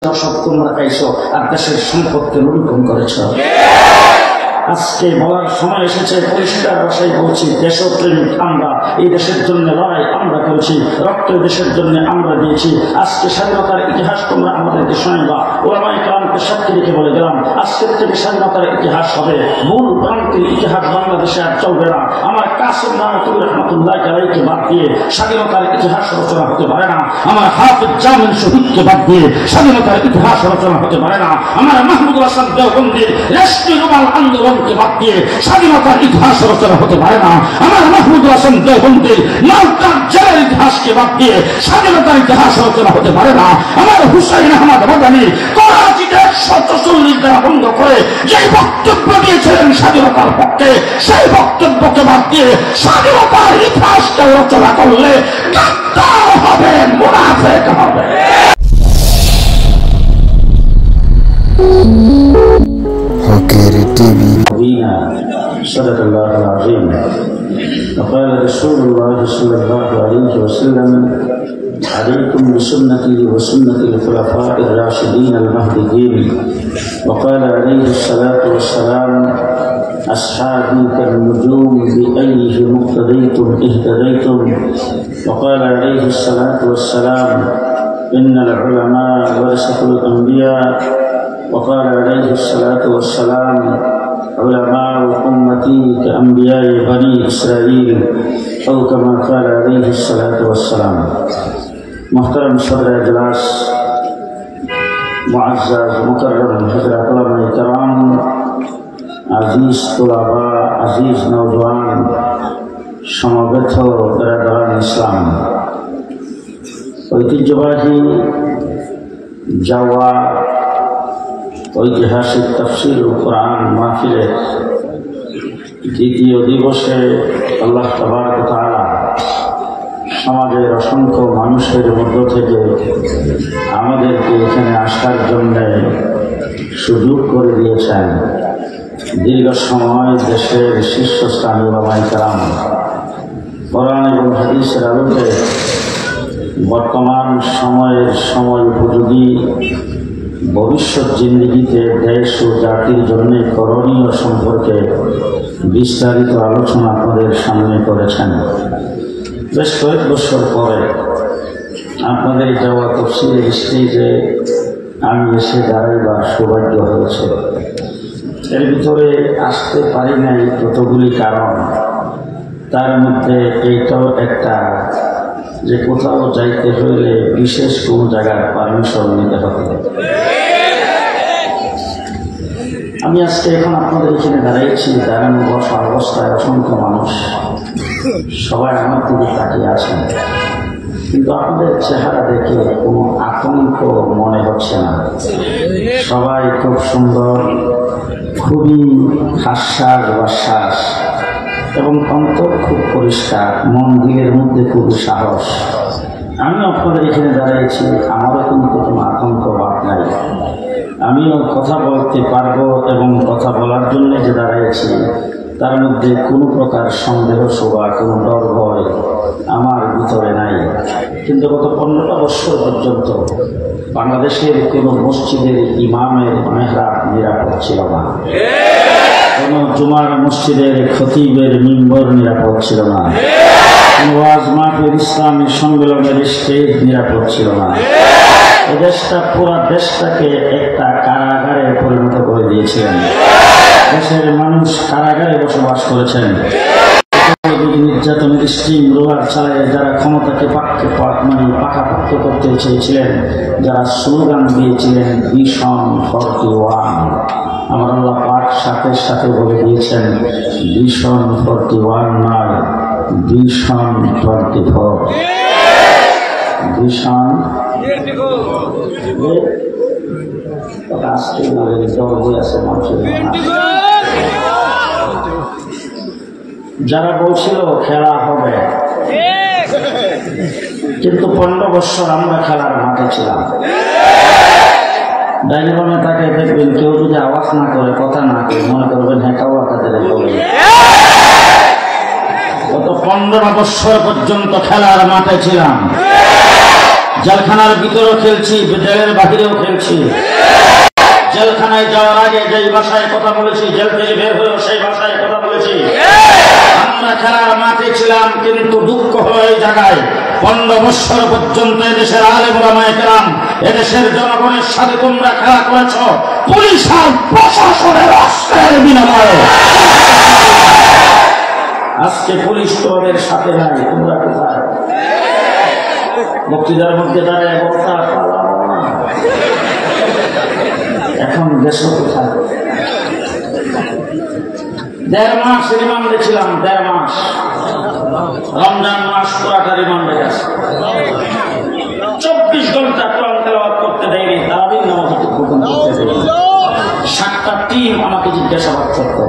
দশক তোমরা পাইছো আর দেশের সম্পদকে লুণ্ঠন করেছ। আজকে বলার সময় এসেছে, পরিষ্কার ভাষায় বলছি, দেশপ্রেমিক আমরা, এই দেশের জন্য লড়াই আমরা করেছি, রক্ত দেশের জন্য আমরা দিয়েছি। আজকে স্বাধীনতার ইতিহাস তোমরা আমাদেরকে শোনাইবা। ওলামায়ে কেরামকে সাক্ষী রেখে বলে গেলাম, আজকের থেকে স্বাধীনতার ইতিহাস হবে, মূল প্রান্তের ইতিহাস বাংলাদেশে আর চলবে না। আমার কাসিম নানতুল্লাহ রহমাতুল্লাহ আলাইহিকে বাদ দিয়ে স্বাধীনতার ইতিহাস রচনা হতে পারে না। আমার হাফেজ জামিল শহীদকে বাদ দিয়ে স্বাধীনতার ইতিহাস রচনা হতে পারে না। আমার মাহমুদুল হাসান দেওবন্দির রাষ্ট্রীয় রুমাল আন্দোলন বাদ দিয়ে স্বাধীনতার ইতিহাস রচনা হতে পারে না। আমার মাহমুদুল হাসান দেওবন্দির নওগাঁ জেলার ইতিহাসকে বাদ দিয়ে স্বাধীনতার ইতিহাস রচনা হতে পারে না। আমার হুসাইন আহমদ মাদানী করাচিতে 144 দ্বারা বন্ধ করে যে বক্তব্য দিয়েছিলেন স্বাধীনতার পক্ষে, সেই বক্তব্যকে বাদ দিয়ে স্বাধীনতার ইতিহাসকে রচনা করলে গাদ্দার হবে, মুনাফিক হবে। صدق الله العظيم. وقال رسول الله صلى الله عليه وسلم: عليكم بسنتي وسنة الخلفاء الراشدين المهديين. وقال عليه الصلاة والسلام: أصحابي كالنجوم بأيهم اقتديتم اهتديتم. وقال عليه الصلاة والسلام: إن العلماء ورثة الأنبياء. وقال عليه الصلاة والسلام: علماء أمتي كأنبياء بني إسرائيل، أو كما قال عليه الصلاة والسلام. محترم صدر اجلاس، معزز مكرم حضرات علماء کرام، عزیز طلبا، عزیز نوجوان، সমবেত বেরাদারান ইসলাম, ঐতিহ্যবাহী যাওয়া ঐতিহাসিক তাফসীরুল কোরআন মাহফিলের দ্বিতীয় দিবসে আল্লাহ তাবারক ওয়া তাআলা সমাজের অসংখ্য মানুষের মধ্য থেকে আমাদেরকে এখানে আসার জন্য সুযোগ করে দিয়েছেন। দীর্ঘ সময় দেশের শীর্ষস্থানীয় উলামায়ে কেরাম কোরআন এবং হাদিসের আলোকে বর্তমান সময় উপযোগী ভবিষ্যৎ জিন্দেগিতে দেশ ও জাতির জন্য করণীয় সম্পর্কে বিস্তারিত আলোচনা আপনাদের সামনে করেছেন। বেশ কয়েক বছর পরে আপনাদের যাওয়া তফসিলের স্টেজে আমি এসে দাঁড়াইবার সৌভাগ্য হয়েছে। এর ভিতরে আসতে পারি নাই কতগুলি কারণ, তার মধ্যে এইটাও একটা যে কোথাও যাইতে হইলে বিশেষ কোনো জায়গার পারমিশন নিতে হবে। আমি আজকে এখন আপনাদের এখানে দাঁড়িয়েছি, দাঁড়ানো বসা অবস্থায় অসংখ্য মানুষ সবাই আমার দিকে তাকিয়ে আছেন, কিন্তু আপনাদের চেহারা দেখে কোনো আতঙ্ক মনে হচ্ছে না। সবাই খুব সুন্দর, খুবই হাস্যাস বাশ্বাস এবং অন্তর খুব পরিষ্কার, মন দিলের মধ্যে খুব সাহস। আমি আপনাদের এখানে দাঁড়িয়েছি, আমারও কিন্তু কোনো আতঙ্ক ভাব নাই। আমিও কথা বলতে পারবো এবং কথা বলার জন্য যে দাঁড়িয়েছি তার মধ্যে কোনো প্রকার সন্দেহ শোভা, কোনো ডর ভয় আমার ভিতরে নাই। কিন্তু গত 15টা বছর পর্যন্ত বাংলাদেশের কোনো মসজিদের ইমামের মেহরাব নিরাপদ ছিল না, কোনো জুমার মসজিদের খতিবের মিম্বর নিরাপদ ছিল না, কোনো ওয়াজ মাহফিল ইসলামী সম্মেলনের স্টেজ নিরাপদ ছিল না। এই দেশটা, পুরো দেশটাকে একটা কারাগারে পরিণত করে দিয়েছিলেন। দেশের মানুষ কারাগারে বসবাস করেছেন। নির্যাতনের স্টিম রোলার চালায় যারা ক্ষমতাকে পাকাপোক্ত করতে চেয়েছিলেন, যারা স্লোগান দিয়েছিলেন ভিশন 41, আমার আল্লাহ পাক সাথে সাথে বলে দিয়েছেন ভিশন 41 নয়, ভিশন 24। ভিশন আজকে বই আছে মানুষের। যারা বলছিল খেলা হবে, কিন্তু 15 বছর আমরা খেলার মাঠে ছিলাম। ডাইনিবনে তাকে দেখবেন, কেউ যদি আওয়াজ না করে, কথা না করে, মনে করবেন হ্যাঁ কাওয়া তাদের বলে। গত 15 বছর পর্যন্ত খেলার মাঠে ছিলাম, জেলখানার ভিতরেও খেলছি, জেলের বাহিরেও খেলছি। জেলখানায় যাওয়ার আগে যেই ভাষায় কথা বলেছি, জেল থেকে বের হয়েও সেই ভাষায় কথা বলেছি। আমরা খেলার মাঠে ছিলাম, কিন্তু দুঃখ হলো এই জায়গায় 15 বছর পর্যন্ত এদেশের আলেম ওলামায়ে কেরাম, এদেশের জনগণের সাথে তোমরা খেলা করেছ পুলিশ আর প্রশাসনের অস্ত্রের বিনিময়ে। আজকে পুলিশ তোমাদের সাথে নাই, তোমরা কোথায়? বক্তৃতার মধ্যে দাঁড়ায় বক্তা পালাবো না। এখন দেশ কোথায়? 1.5 মাস রিমান্ডে ছিলাম, 1.5 মাস। রমজান মাস পুরাটা রিমান্ডে গেছে। 24 ঘন্টা কোরআন তেলাওয়াত করতে দেয়নি, তারাবির নামাজ পর্যন্ত করতে দেয়নি। 7টা টিম আমাকে জিজ্ঞাসাবাদ করতো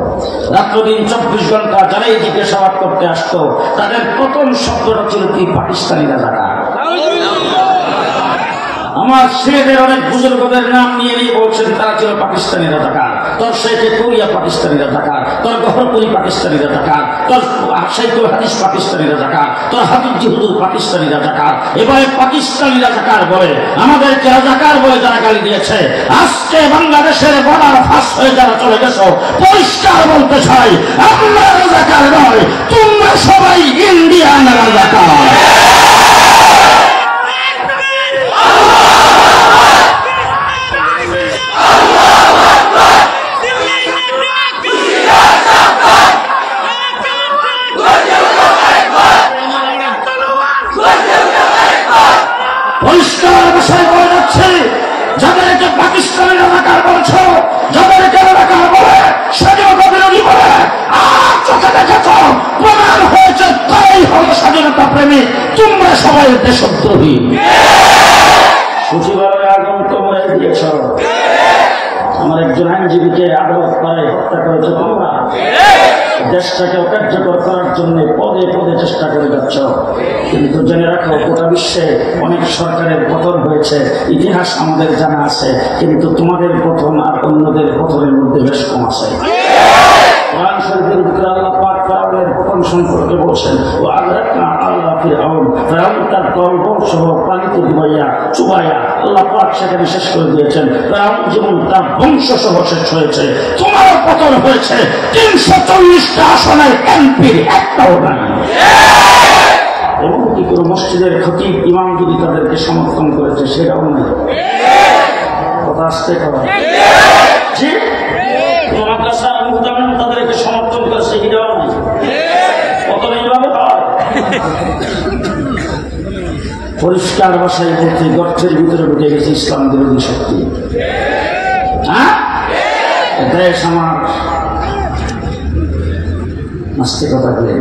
রাত্রদিন 24 ঘন্টা। যারাই জিজ্ঞাসাবাদ করতে আসতো তাদের প্রথম শব্দটা ছিল কি? পাকিস্তানিরা টাকা। আমার ছেলেদের অনেক বুজুর্গদের নাম নিয়ে নিয়ে বলছেন তারা ছিল পাকিস্তানিরা টাকা। তোর শেখে কোরিয়া পাকিস্তানিরা টাকা, তোর গহরপুরি পাকিস্তানিরা টাকা, তোর শাইখুল হাদিস পাকিস্তানিরা টাকা, তোর হাফিজ হুজুর পাকিস্তানিরা টাকা। এবারে পাকিস্তানিরা টাকার বলে আমাদেরকে রাজাকার বলে যারা গালি দিয়েছে, আজকে বাংলাদেশের বর্ডার ফাঁস হয়ে যারা চলে গেছো, পরিষ্কার বলতে চাই আমরা রাজাকার নয়, তোমরা সবাই ইন্ডিয়ান রাজাকার। পরিষ্কার ভাষায় বলে যাচ্ছে, যাদেরকে পাকিস্তানের রাজাকার বলছ, যাদেরকে রাজাকার বলে, স্বাধীনতা বিরোধী বলে, আর চোখে দেখেছ প্রমাণ হয়েছে তাই হলো স্বাধীনতা প্রেমী। তোমরা সবাই দেশদ্রোহী। সচিবালয়ে আগুন তোমরা দিয়েছ, আমার একজন আইনজীবীকে আদালত করে হত্যা করেছে তোমরা। দেশটাকে অকার্যকর করার জন্য পদে পদে চেষ্টা করে যাচ্ছ, কিন্তু জেনে রাখো গোটা বিশ্বে অনেক সরকারের পতন হয়েছে, ইতিহাস আমাদের জানা আছে, কিন্তু তোমাদের পতন আর অন্যদের পতনের মধ্যে বেশ কম আছে। কোরআন শরীফের ভিতরে আল্লাহ পাক ফিরআউনের পতন সম্পর্কে বলছেন, ও আগরাকনা আল্লাহ ফিরআউন, ফিরআউন তার দলবল সহ পানিতে ডুবাইয়া চুবাইয়া আল্লাহ পাক সেখানে শেষ করে দিয়েছেন। ফিরআউন যেমন তার বংশ সহ শেষ হয়েছে, তোমারও পতন হয়েছে। 340টা আসনের এমপির একটাও নাই। এমনকি কোনো মসজিদের খতিব ইমাম যদি তাদেরকে সমর্থন করেছে সেটাও নেই। কথা আসতে করা মাদ্রাসার মুহতামিম তাদেরকে সমর্থন করেছে এটাও নেই। পতন এইভাবে হয়। পরিষ্কার ভাষায় বলতে গর্তের ভিতরে ঢুকে গেছে ইসলাম বিরোধী শক্তি। হ্যাঁ, দেশ আমার নাস্তিকতা করে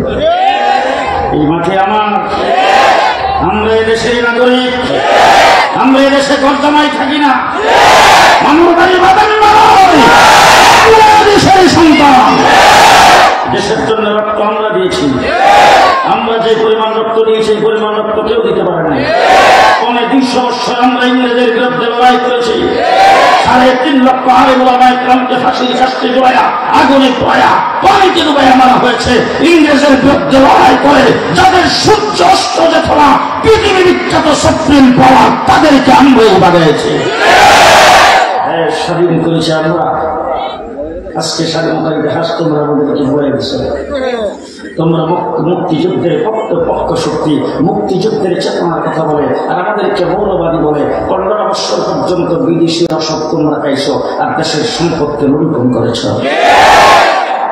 এই মাঠে আমার, আমরা এদেশের নাগরিক, আমরা এদেশে গর্জমাই থাকি না, মানুষ বাড়ি বাদামি নয়, দেশের সন্তান। দেশের জন্য রক্ত আমরা দিয়েছি, আমরা যে পরিমাণ রক্ত দিয়েছি এই পরিমাণ রক্ত কেউ দিতে পারে না। 250 বছর আমরা ইংরেজের বিরুদ্ধে লড়াই করেছি। 3.5 লক্ষ আলেম ওলামায়ে কেরামকে ফাঁসির শাস্তি ডুবাইয়া, আগুনে পোড়াইয়া, পানিতে ডুবাইয়া মারা হয়েছে ইংরেজের বিরুদ্ধে লড়াই করে। যাদের সূর্য অস্ত যেত না, পৃথিবী বিখ্যাত সুপ্রিম পাওয়ার, তাদেরকে আমরাই বাগাইছি, স্বাধীন করেছি আমরা। আজকে স্বাধীনতার ইতিহাস তোমরা আমাদেরকে বলে দিচ্ছ। তোমরা মুক্তিযুদ্ধের পক্ষ শক্তি, মুক্তিযুদ্ধের চেতনার কথা বলে আর আমাদেরকে মৌলবাদী বলে 15 বছর পর্যন্ত বিদেশি রসদ তোমরা খাইছো আর দেশের সম্পদকে লুণ্ঠন করেছ।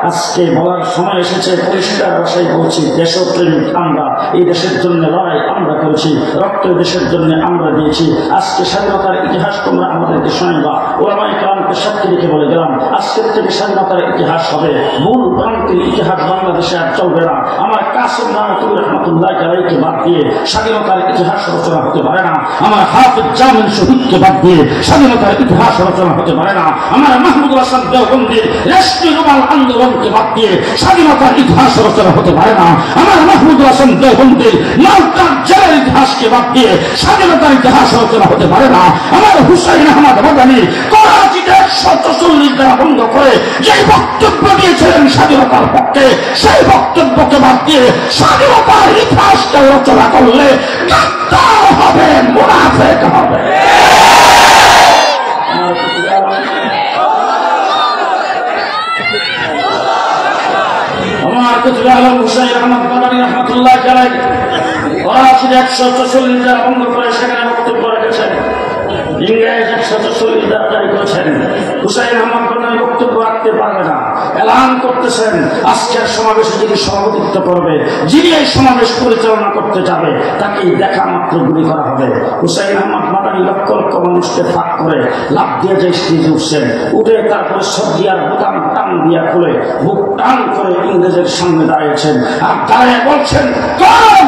আজকে বলার সময় এসেছে, পরিষ্কার ভাষায় বলছি, দেশপ্রেমিক আমরা, এই দেশের জন্য লড়াই আমরা করেছি, রক্ত দেশের জন্য আমরা দিয়েছি। আজকে স্বাধীনতার ইতিহাস তোমরা আমাদেরকে শোনাইবা। ওলামায়ে কেরামকে সাক্ষী রেখে বলে গেলাম, আজকের থেকে স্বাধীনতার ইতিহাস হবে, মূল প্রান্তের ইতিহাস বাংলাদেশে আর চলবে না। আমার কাসেম নানতুবি রহমাতুল্লাহ আলাইহিকে বাদ দিয়ে স্বাধীনতার ইতিহাস রচনা হতে পারে না। আমার হাফেজ জামিল শহীদকে বাদ দিয়ে স্বাধীনতার ইতিহাস রচনা হতে পারে না। আমার মাহমুদুল হাসান দেওবন্দির রেশমি রুমাল আন্দোলনকে বাদ দিয়ে স্বাধীনতার ইতিহাস রচনা হতে পারে না। আমার মাহমুদুল হাসান দেওবন্দির মালটার জেলের ইতিহাসকে বাদ দিয়ে স্বাধীনতার ইতিহাস রচনা হতে পারে না। আমার হুসাইন আহমদ মাদানির করাচিতে 144 দ্বারা ভঙ্গ করে যে বক্তব্য দিয়েছিলেন স্বাধীনতার পক্ষে, সেই বক্তব্যকে বাদ দিয়ে স্বাধীনতার ইতিহাসকে রচনা করলে গাদ্দার হবে, মুনাফিক হবে। আমার কুতুবে আলম হুসাইন আহমদ মাদানী রহমাতুল্লাহ আলাইহি করাচির 144 দ্বারা ভঙ্গ করে সেখানে বক্তব্য রেখেছেন। ইংরেজ 144 দ্বারা জারি করেছেন। হুসাইন আহমদ মাদানী বক্তব্য রাখতে পারবে না, এলান করতেছেন আজকের সমাবেশে যিনি সভাপতিত্ব করবে, যিনি এই সমাবেশ পরিচালনা করতে যাবে, তাকে দেখা মাত্র গুলি করা হবে। হুসাইন আহমদ মাদানী লক্ষ লক্ষ মানুষকে ফাঁক করে লাফ দিয়ে যে স্টেজে উঠছেন, উঠে তারপরে সবজিয়ার বোতাম টান দিয়া খুলে বুক টান করে ইংরেজের সামনে দাঁড়িয়েছেন আর দাঁড়িয়ে বলছেন,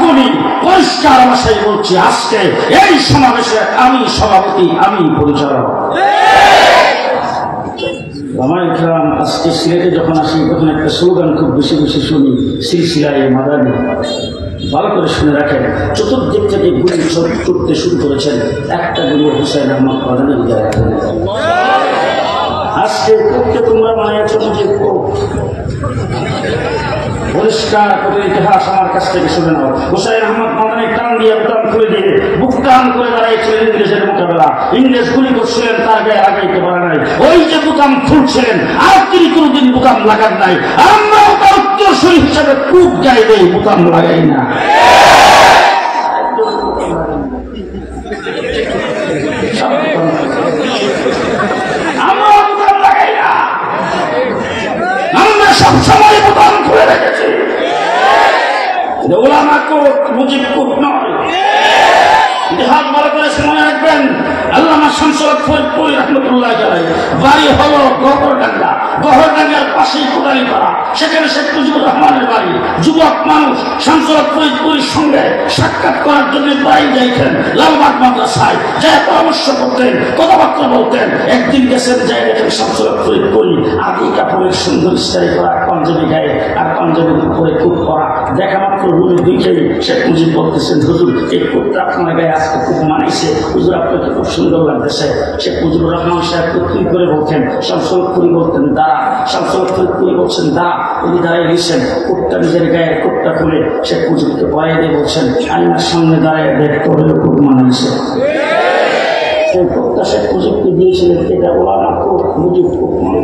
গুলি পরিষ্কার ভাষায় বলছি, আজকে এই সমাবেশে আমি সভাপতি, আমি পরিচালক। আজকে সিলেটে যখন আসি তখন একটা স্লোগান খুব বেশি বেশি শুনি, সিলসিলায়ে মাদানী। ভালো করে শুনে রাখেন, চতুর্দিক থেকে গুলি ছুটতে শুরু করেছেন, একটা গুলি হুসাইন আহমদ মাদানীর গায়ে। আজকে কোককে তোমরা বানিয়েছ যে কোক, পরিষ্কার করে ইতিহাস আমার কাছ থেকে শুনে নাও। হুসাইন আহমদ মাদানী টান দিয়ে বুতাম খুলে দিয়ে বুক টান করে দাঁড়িয়েছিলেন ইংরেজের মোকাবেলা। ইংরেজ গুলি করছিলেন, তার গায়ে লাগাইতে পারে নাই। ওই যে বুতাম খুলছিলেন আর তিনি কোনোদিন বুতাম লাগান নাই। আমরাও তার উত্তরসূরি হিসাবে খুব গায়ে দেই, বুতাম লাগাই না। আমরা সবসময় বোতাম খুলে রেখেছি। ওলামা কোট, মুজিব কোট নয়। ইতিহাস ভালো করে মনে রাখবেন। আল্লামা শামসুল হক ফরিদপুরি রহমতুল্লাহ আলাইহি বাড়ি হলো গহরডাঙ্গা। গহরডাঙ্গার পাশেই কোটালীপাড়া, সেখানে শেখ মুজিবুর রহমানের বাড়ি। যুবক মানুষ শামসুল হক ফরিদপুরির সঙ্গে সাক্ষাৎ করার জন্য প্রায় যাইতেন লালবাগ মাদ্রাসায়, যা পরামর্শ করতেন, কথাবার্তা বলতেন। একদিন গেছেন, যাই দেখেন শামসুল হক ফরিদপুরি আদি কাপড়ের সুন্দর স্টাইল করা, পাঞ্জাবি গায়ে আর পাঞ্জাবির উপরে খুব করা। দেখা মাত্র রুমে দুইটাই শেখ মুজিব বলতেছেন, হুজুর এই কোটটা আপনার গায়ে আজকে খুব মানাইছে, হুজুর আপনাকে খুব সুন্দর লাগতেছে। শেখ মুজিবুর রহমান সাহেব কি করে বলতেন, শামসুল হক ফরিদপুরি বলতেন দাঁড়া, শামসুল হক ফরিদপুরি বলছেন দাঁড়া। উনি দাঁড়িয়ে দিয়েছেন, কোটটা নিজের গায়ে কোটটা খুলে শেখ মুজিবকে পরাই দিয়ে বলছেন, আইনার সামনে দাঁড়িয়ে দেখ তোর খুব মানাইছে। সেই কোটটা শেখ মুজিবকে দিয়েছিলেন, এটা ওলামা কোট, মুজিব কোট মানে।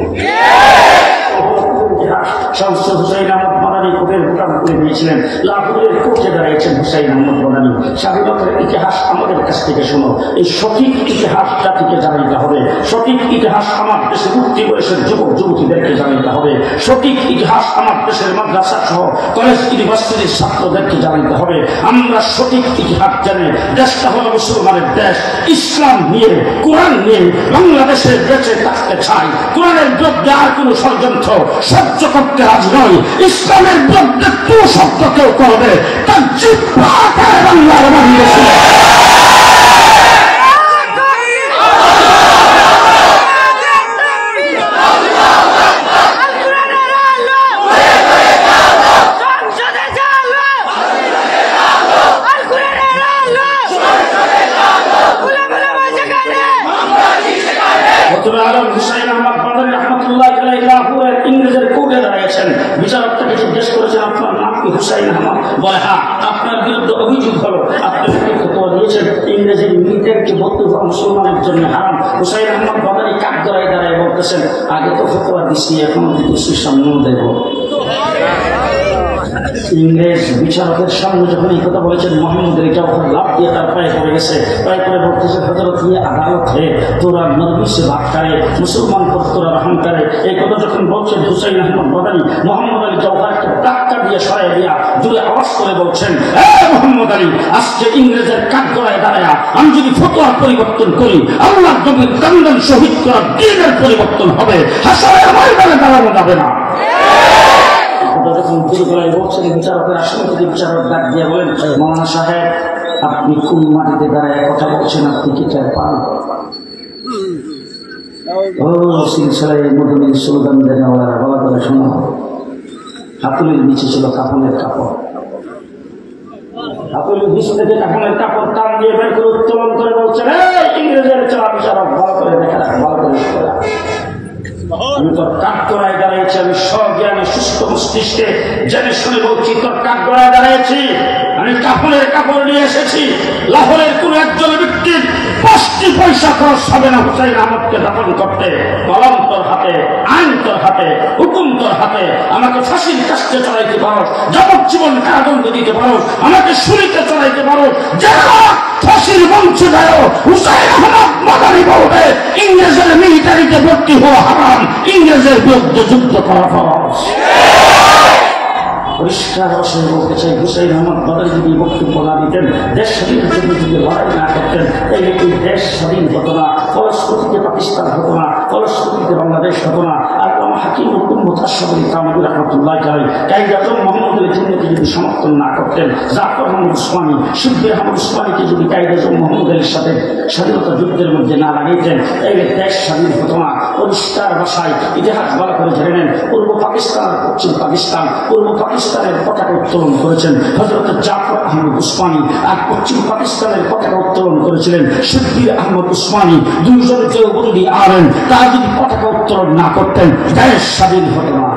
শামসুল হুসাইন আহমদ মাদানী কোটের বোতাম খুলে দিয়েছিলেন, লাহোরের কোর্টে দাঁড়িয়েছেন হুসাইন আহমদ মাদানী। স্বাধীনতার ইতিহাস আমাদের কাছ থেকে শোনো। এই সঠিক ইতিহাস জাতিকে জানাইতে হবে। সঠিক ইতিহাস আমার দেশের উঠতি বয়সের যুবক যুবতীদেরকে জানাইতে হবে। সঠিক ইতিহাস আমার দেশের মাদ্রাসা সহ কলেজ ইউনিভার্সিটির ছাত্রদেরকে জানাইতে হবে। আমরা সঠিক ইতিহাস জানি, দেশটা হলো মুসলমানের দেশ। ইসলাম নিয়ে, কোরআন নিয়ে বাংলাদেশে বেঁচে থাকতে চাই। কোরআনের বিরুদ্ধে আর কোন ষড়যন্ত্র সহ্য করতে রাজি নয়। ইসলামের বিরুদ্ধে তু শব্দ কেউ করবে, তার জিহ্বা বাংলার বাহিরে। হুসাইন আহমদ মাদানী রহমতুল্লাহ আলাইহি লাহোরের ইংরেজের কোর্টে দাঁড়িয়েছেন। বিচারককে জিজ্ঞেস করেছেন, আপনার নাম কি? হুসাইন আহমদ। বলে, হ্যাঁ। আপনার বিরুদ্ধে অভিযোগ হলো আপনি ফতোয়া দিয়েছেন ইংরেজির মৃতেরকে বক্তব্য মুসলমানের জন্য হারাম। হুসাইন আহমদ মাদানী কাক গড়ায় দাঁড়ায় বলতেছেন, আগে তো ফতোয়া দিচ্ছি, এখন দিতেছি, সামনেও দেব। ইংরেজ বিচারকের সামনে যখন এই কথা বলেছেন, মোহাম্মদের জাওহার লাভ দিয়ে তার পায়ে পড়ে গেছে। পায়ে পড়ে বলতেছে, হযরত ইয়ে আদালত হে, তোরা নবী সে ভাগ করে, মুসলমান পর তোরা রহম করে। এই কথা যখন বলছেন, হুসাইন আহমদ মাদানী মোহাম্মদ আলী জাওহারকে ধাক্কা দিয়ে সরাই দিয়া দূরে আওয়াজ করে বলছেন, হে মোহাম্মদ আলী, আজকে ইংরেজের কাঠগড়ায় দাঁড়ায়া আমি যদি ফতোয়ার পরিবর্তন করি, আল্লাহর নবীর কান্দন শহীদ করা দ্বীনের পরিবর্তন হবে, হাসরের ময়দানে দাঁড়ানো যাবে না। যখন দুর্গলায় বলছেন, বিচারকের আসলে যদি বিচারক ডাক দিয়ে বলেন, মৌলানা সাহেব আপনি কোন মাটিতে দাঁড়ায় কথা বলছেন, আপনি কি চাই পান? ও সিলসিলায় মদিনার স্লোগান দেওয়ারা বলা করে শোনো। হাতুলের নিচে ছিল কাপড়ের কাপড়। হাতুলের নিচে থেকে কাপড়ের কাপড় টান দিয়ে বের করে উত্তোলন করে বলছেন, ইংরেজের চালা বিচারক ভালো করে দেখা রাখ, ভালো করে তোর কাঠগড়ায় দাঁড়িয়েছি, আমি স্বজ্ঞানে সুস্থ মস্তিষ্কে জেনে শুনে বলছি তোর কাঠগড়ায় দাঁড়িয়েছি। আমি কাপড়ের কাপড় নিয়ে এসেছি। লাহোরের কোন একজন ব্যক্তির ৫টি পয়সা খরচ হবে না হুসাইন আহমদকে দাফন করতে। কলম তোর হাতে, আইন তোর হাতে, হুকুম তোর হাতে। আমাকে ফাঁসির কাস্তে চড়াইতে পারো, যাবজ্জীবন কারাদণ্ড দিতে পারো, আমাকে শুলিতে চড়াইতে পারো, ফাঁসির মঞ্চে যায়। হুসাইন আহমদ মাদারি বলবে ইংরেজের মিলিটারিতে ভর্তি হওয়া হারাম, ইংরেজের বিরুদ্ধে যুদ্ধ করা ফরজ। পরিষ্কার ভাষায় বলতে চাই, হুসাইন আহমদ মাদারি যদি বক্তব্য না দিতেন, দেশ স্বাধীনের জন্য যদি লড়াই না করতেন, তাহলে এই দেশ স্বাধীন হতো না, ফলশ্রুতিতে পাকিস্তান হতো না, ফলশ্রুতিতে বাংলাদেশ হতো না। আর হাকিম হুকুম মুতাশাবির কামাল রাহমাতুল্লাহ আলাইহি কায়েদ আজম মোহাম্মদের জিন্নাকে যদি সমর্থন না করতেন, জাফর আহমদ উসমানী, শিবলি আহমদ উসমানীকে যদি কায়েদ আজম মোহাম্মদ আলীর সাথে স্বাধীনতা যুদ্ধের মধ্যে না লাগাইতেন, তাহলে দেশ স্বাধীন হতো না। পরিষ্কার ভাষায় ইতিহাস ভালো করে জেনে নেন, পূর্ব পাকিস্তান আর পশ্চিম পাকিস্তান, পূর্ব পাকিস্তানের পতাকা উত্তোলন করেছেন হযরত জাফর আহমদ উসমানী, আর পশ্চিম পাকিস্তানের পতাকা উত্তোলন করেছিলেন শিবলি আহমদ উসমানী। দুইজন দেওবন্দি আলেম, তারা যদি পতাকা উত্তোলন না করতেন, দেশ স্বাধীন হতো না।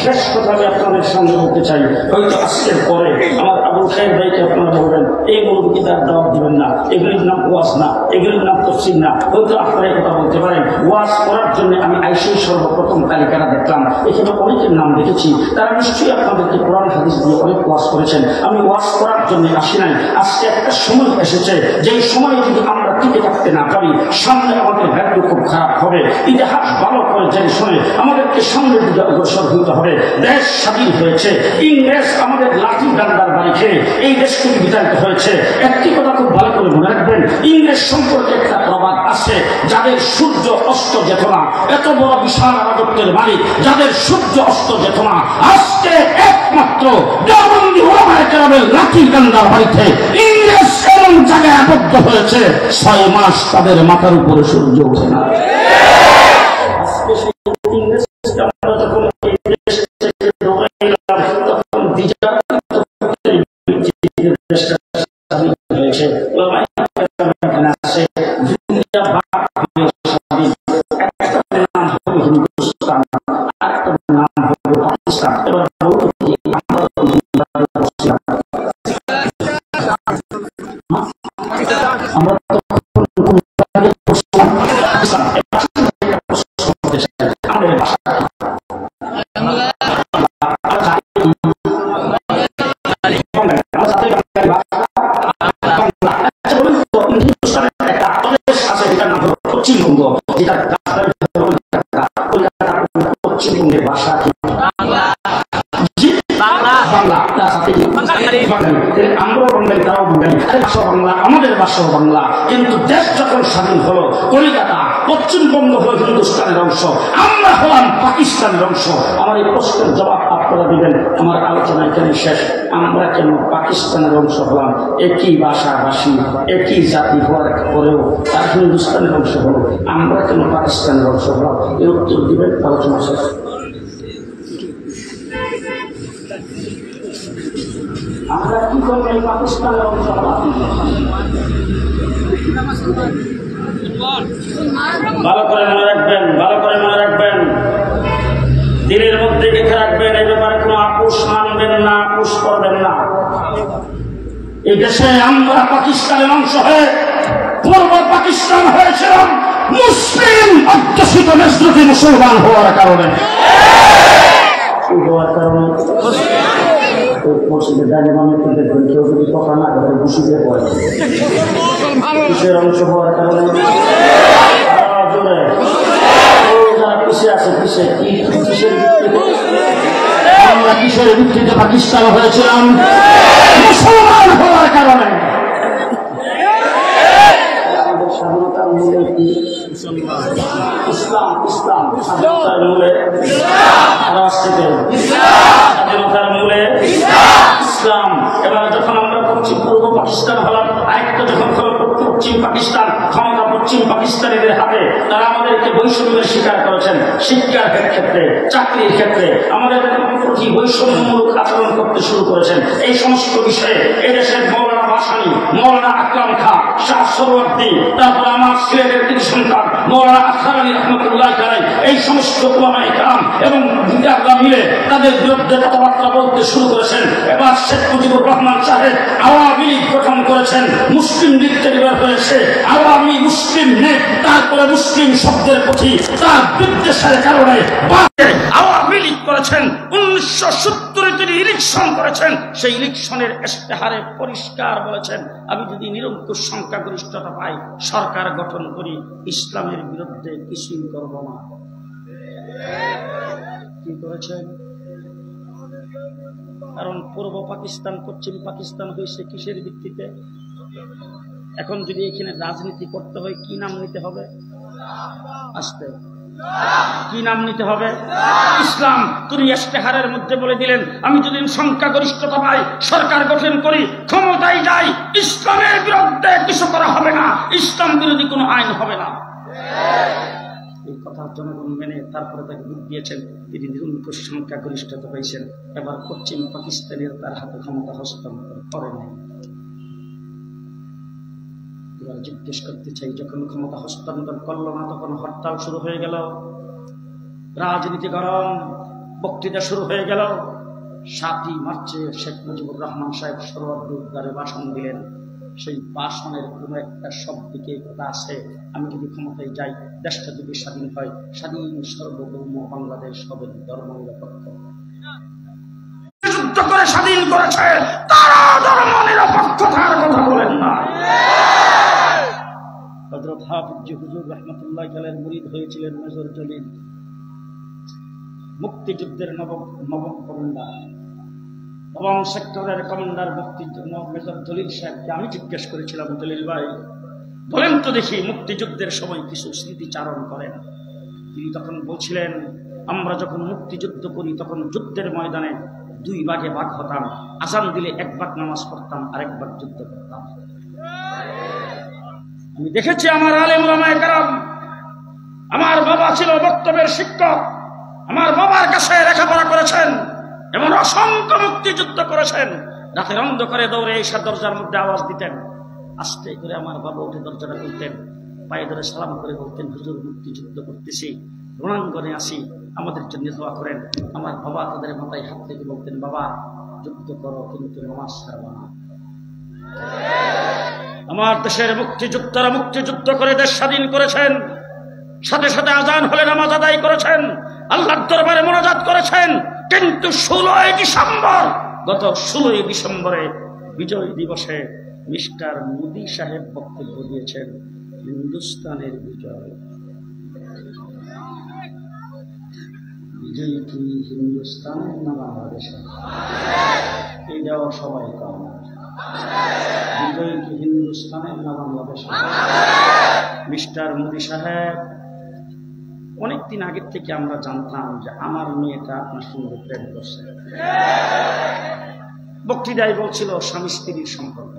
শেষ কথা আমি আপনাদের সঙ্গে বলতে চাই, হয়তো আজকের পরে আমার আবুল খায়ের ভাইকে আপনারা বলবেন এই মৌলবীকে তার দাওয়াত দিবেন না, এগুলির নাম ওয়াজ না, এগুলির নাম তফসির না। হয়তো আপনারা এই কথা বলতে পারেন। ওয়াজ করার জন্য আমি আইসেই সর্বপ্রথম তালিকাটা দেখলাম, এখানে অনেকের নাম দেখেছি, তারা নিশ্চয়ই আপনাদেরকে কোরআন হাদিস দিয়ে অনেক ওয়াজ করেছেন। আমি ওয়াজ করার জন্য আসি নাই। আজকে একটা সময় এসেছে, যেই সময় যদি আমরা টিকে থাকতে না পারি, সামনে আমাদের ভ্যালু খুব খারাপ হবে। ইতিহাস ভালো করে জেনে শুনে আমাদেরকে সামনের দিকে অগ্রসর হতে হবে। দেশ স্বাধীন হয়েছে, ইংরেজ আমাদের লাঠি ডান্ডার বাড়ি খেয়ে এই দেশ থেকে বিতাড়িত হয়েছে। একটি কথা খুব ভালো করে মনে রাখবেন, ইংরেজ সম্পর্কে একটা প্রবাদ আছে, যাদের সূর্য অস্ত যেত না, এত বড় বিশাল রাজত্বের মালিক যাদের সূর্য অস্ত যেত না, আজকে একমাত্র দেওবন্দি ওলামায়ে কেরামের লাঠি ডান্ডার বাড়িতে ইংরেজ এমন জায়গায় আবদ্ধ হয়েছে ৬ মাস তাদের মাথার উপরে সূর্য ওঠে না। আজকে সেই ইংরেজকে আমরা যখন পশ্চিমবঙ্গের ভাষা আমরাও বাঙালি, তারাও বাঙালি, ভাষা বাংলা, আমাদের ভাষাও বাংলা। কিন্তু দেশ যখন স্বাধীন হলো, কলিকাতা পশ্চিমবঙ্গ হলো হিন্দুস্তানের অংশ, আমরা হলাম পাকিস্তানের অংশ। আমার এই প্রশ্নের জবাব আপনারা দিবেন। আমার আলোচনা এখানে শেষ। আমরা কেন পাকিস্তানের অংশ হলাম? একই ভাষাভাষী, একই জাতি হওয়ার পরেও তার হিন্দুস্তানের অংশ হলো, আমরা কেন পাকিস্তানের অংশ হলাম? এই উত্তর দিবেন, আলোচনা শেষ। আমরা কি করবো পাকিস্তানের অংশ হলাম? ভালো করে মনে রাখবেন, ভালো করে মনে রাখবেন, দিনের মধ্যে লিখে রাখবেন, এই ব্যাপারে কোনো আপোষ মানবেন না, আপোষ করবেন না। এই দেশে আমরা পাকিস্তানের অংশ হয়ে পূর্ব পাকিস্তান হয়েছিলাম মুসলিম অধ্যুষিত নেতৃত্বে মুসলমান হওয়ার কারণে। মসজিদে দাঁড়িয়ে মানুষকে দেখবেন, কেউ যদি কথা না করে ঘুষিতে পড়ে, কিসের অংশ হওয়ার কারণে? যারা পিছিয়ে আছে, পিছিয়ে কিসের আমরা কিসের ভিত্তিতে পাকিস্তান হয়েছিলাম? মুসলমান হওয়ার কারণে। আমাদের স্বাধীনতার মূলে কি? ইসলাম। ইসলাম স্বাধীনতার মূলে, স্বাধীনতার মূলে ইসলাম। এবার যখন আমরা পূর্ব পাকিস্তান হলাম, আরেকটা যখন পশ্চিম পাকিস্তান, ক্ষমতা পশ্চিম পাকিস্তানিদের হাতে, তারা আমাদেরকে বৈষম্যের শিকার করেছেন। শিক্ষার ক্ষেত্রে, চাকরির ক্ষেত্রে আমাদের প্রতি বৈষম্যমূলক আচরণ করতে শুরু করেছেন। এই সমস্ত বিষয়ে এদেশের মৌলানা ভাসানী, মৌলানা আকরাম খাঁ, শাহ সরওয়ার্দী, তারপর আমার সিলেটের 3 সন্তান মওলানা আখতার আলী রহমতুল্লাহ আলাইহি এই সমস্ত উলামায়ে কেরাম এবং লিডাররা মিলে তাদের বিরুদ্ধে কথাবার্তা বলতে শুরু করেছেন। এবার শেখ মুজিবুর রহমান সাহেব আওয়ামী লীগ গঠন করেছেন, মুসলিম লীগ থেকে বের হয়েছে আওয়ামী মুসলিম লীগ, তারপরে মুসলিম শব্দের প্রতি তার বিদ্বেষের কারণে আওয়ামী লীগ করেছেন। 1970 তিনি ইলেকশন করেছেন, সেই ইলেকশনের ইশতেহারে পরিষ্কার বলেছেন আমি যদি নিরঙ্কুশ সংখ্যাগরিষ্ঠতা পাই সরকার গঠন করি, ইসলামের বিরুদ্ধে কিছুই করব না। কি করেছেন? কারণ পূর্ব পাকিস্তান পশ্চিম পাকিস্তান হয়েছে কিসের ভিত্তিতে? এখন যদি এখানে রাজনীতি করতে হয় কি নাম নিতে হবে? আসতে কি নাম নিতে হবে? ইসলাম। তিনি ইশতেহারের মধ্যে বলে দিলেন আমি যদি সংখ্যাগরিষ্ঠতা পাই সরকার গঠন করি, ক্ষমতায় যাই, ইসলামের বিরুদ্ধে কিছু করা হবে না, ইসলাম বিরোধী কোনো আইন হবে না। এই কথা জনগণ মেনে তারপরে তাকে ভোট দিয়েছেন, তিনি নিরঙ্কুশ সংখ্যাগরিষ্ঠতা পেয়েছেন। এবার পশ্চিম পাকিস্তানের তার হাতে ক্ষমতা হস্তান্তর করে নাই। এবার জিজ্ঞেস করতে চাই যখন ক্ষমতা হস্তান্তর করলো না তখন হরতাল শুরু হয়ে গেল, রাজনীতি গরম, বক্তৃতা শুরু হয়ে গেল। 7ই মার্চে শেখ মুজিবুর রহমান সাহেব সর্বদুর্গারে ভাষণ দিলেন। সেই ভাষণের কোন একটা শব্দকে কথা আছে আমি যদি ক্ষমতায় যাই দেশটা যদি স্বাধীন হয়, স্বাধীন সার্বভৌম বাংলাদেশ হবে ধর্মনিরপেক্ষ। যুদ্ধ করে স্বাধীন করেছে তারা ধর্মনিরপেক্ষতার কথা বলেন না। হযরত হাফিজ হুজুর রাহমাতুল্লাহ আলাইহির মুরিদ হয়েছিলেন মেজর জলিল, মুক্তিযুদ্ধের নবম কমান্ডার, নবম সেক্টরের কমান্ডার মেজর জলিল সাহেবকে আমি জিজ্ঞেস করেছিলাম জলিল ভাই বলেন তো দেখি মুক্তিযুদ্ধের সময় কিছু স্মৃতিচারণ করেন। তিনি তখন বলছিলেন আমরা যখন মুক্তিযুদ্ধ করি তখন যুদ্ধের ময়দানে 2 ভাগে ভাগ হতাম, আযান দিলে 1 ভাগ নামাজ পড়তাম আর 1 ভাগ যুদ্ধ করতাম। আমি দেখেছি আমার আলেম ওলামায়ে কেরাম, আমার বাবা ছিল বক্তব্যের শিক্ষক, আমার বাবার কাছে লেখাপড়া করেছেন এবং অসংখ্য মুক্তিযুদ্ধ করেছেন। রাতের অন্ধকারে দৌড়ে এসে দরজার মধ্যে আওয়াজ দিতেন, আস্তে করে আমার বাবা উঠে দরজাটা খুলতেন, পায়ে ধরে সালাম করে বলতেন হুজুর মুক্তিযুদ্ধ করতেছি, রণাঙ্গনে আসি, আমাদের জন্য দোয়া করেন। আমার বাবা তাদের মাথায় হাত থেকে বলতেন বাবা যুদ্ধ করো কিন্তু নামাজ ছাড়বা না। আমার দেশের মুক্তিযোদ্ধারা মুক্তিযুদ্ধ করে দেশ স্বাধীন করেছেন, সাথে সাথে আযান হলে নামাজ আদায় করেছেন, আল্লাহর দরবারে মুনাজাত করেছেন। কিন্তু 16ই ডিসেম্বর, গত 16ই ডিসেম্বরে বিজয় দিবসে মিস্টার মোদি সাহেব বক্তব্য দিয়েছেন হিন্দুস্তানের বিজয়। বিজয় কি হিন্দুস্তানের না বাংলাদেশের? এটাও সবাই কম। বিজয় কি হিন্দুস্তানের না বাংলাদেশের? মিস্টার মোদি সাহেব অনেকদিন আগের থেকে আমরা জানতাম যে আমার মেয়েটা আপনার সঙ্গে প্রেম করছে। বক্তৃতায় বলছিল স্বামী স্ত্রীর সম্পর্ক,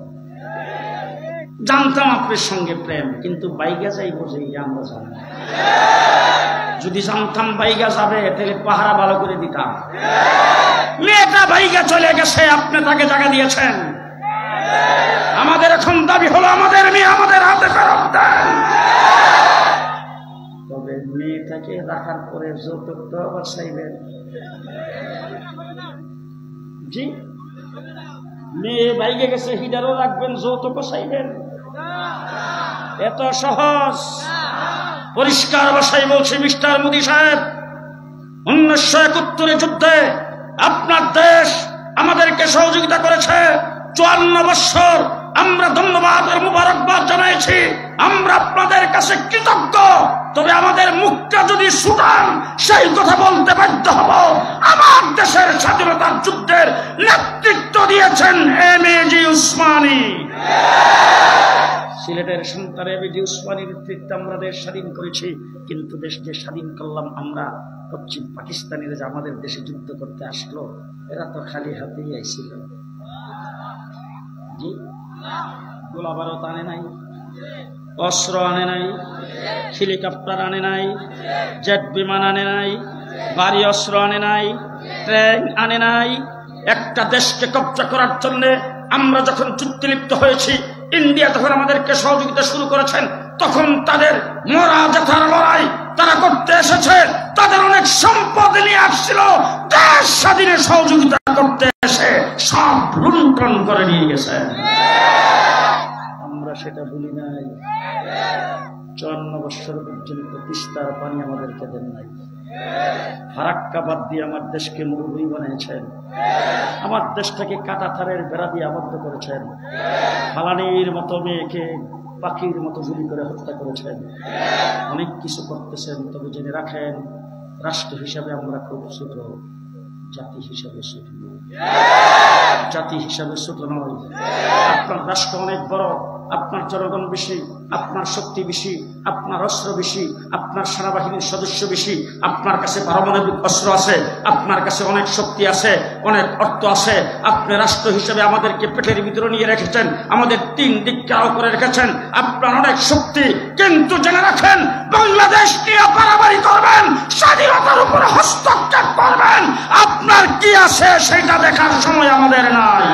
জানতাম আপনার সঙ্গে প্রেম, কিন্তু বাইগা যাই বোঝে আমরা জানি। যদি জানতাম বাইগা যাবে তাহলে পাহারা ভালো করে দিতাম। মেয়েটা বাইগা চলে গেছে, আপনি তাকে জায়গা দিয়েছেন। আমাদের এখন দাবি হলো আমাদের মেয়ে আমাদের হাতে ফেরত দেন। তবে মেয়েটাকে রাখার পরে যৌতুক তো আবার চাইবেন। জি, মেয়ে বাইকে গেছে হিডারও রাখবেন, যৌতুকও চাইবেন? এত সহজ? পরিষ্কার ভাষায় বলছি মিস্টার মোদি সাহেব, 1971 যুদ্ধে আপনার দেশ আমাদেরকে সহযোগিতা করেছে 54 বছর। আমরা ধন্যবাদ আর মুবারকবাদ জানাইছি, আমরা আপনাদের কাছে কৃতজ্ঞ। তবে আমাদের মুখটা যদি শুটান সেই কথা বলতে বাধ্য হব, আমার দেশের স্বাধীনতার যুদ্ধের নেতৃত্ব দিয়েছেন এমএজি উসমানী। সিলেটের সন্তান এমএজি উসমানীর নেতৃত্বে আমরা দেশ স্বাধীন করেছি। কিন্তু দেশ যে স্বাধীন করলাম আমরা, পশ্চিম পাকিস্তানিরা যে আমাদের দেশে যুদ্ধ করতে আসলো, এরা তো খালি হাতেই আইছিল। জি, গোলা বারুদ আনে নাই, অস্ত্র আনে নাই, হেলিকপ্টার আনে নাই, জেট বিমান আনে নাই, ভারী অস্ত্র আনে নাই, ট্রেন আনে নাই। একটা দেশকে কব্জা করার জন্য আমরা যখন যুদ্ধে লিপ্ত হয়েছি, ইন্ডিয়া তখন আমাদেরকে সহযোগিতা শুরু করেছেন। তখন তাদের মরা জেঠার লড়াই তারা করতে এসেছে, তাদের অনেক সম্পদ নিয়ে আসছিল, দেশ স্বাধীনে সহযোগিতা করতে এসে সব লুণ্ঠন করে নিয়ে গেছে। আমরা সেটা ভুলি নাই। 54 বছর পর্যন্ত তিস্তার পানি আমাদেরকে দেন নাই। ফারাক্কা বাদ দিয়ে আমার দেশকে মরুভূমি বানিয়েছেন, আমার দেশটাকে কাঁটাতারের বেড়া দিয়ে আবদ্ধ করেছেন, ফালানির মতো মেয়েকে পাখির মতো গুলি করে হত্যা করেছেন, অনেক কিছু করতেছেন। তবে জেনে রাখেন, রাষ্ট্র হিসাবে আমরা খুব ছোট, জাতি হিসাবে ছোট নয়, জাতি হিসাবে ছোট নয়। আপনার রাষ্ট্র অনেক বড়, আপনার জনগণ বেশি, আপনার শক্তি বেশি, আপনার অস্ত্র বেশি, আপনার সেনাবাহিনীর সদস্য বেশি, আপনার কাছে পারমাণবিক অস্ত্র আছে, আপনার কাছে অনেক শক্তি আছে, অনেক অর্থ আছে। আপনি রাষ্ট্র হিসেবে আমাদেরকে পেটের ভিতরে নিয়ে রেখেছেন, আমাদের 3 দিক কারো করে রেখেছেন। আপনার অনেক শক্তি, কিন্তু জেনে রাখেন, বাংলাদেশ নিয়ে পারাবারি করবেন, স্বাধীনতার উপরে হস্তক্ষেপ করবেন, আপনার কি আছে সেটা দেখার সময় আমাদের নাই।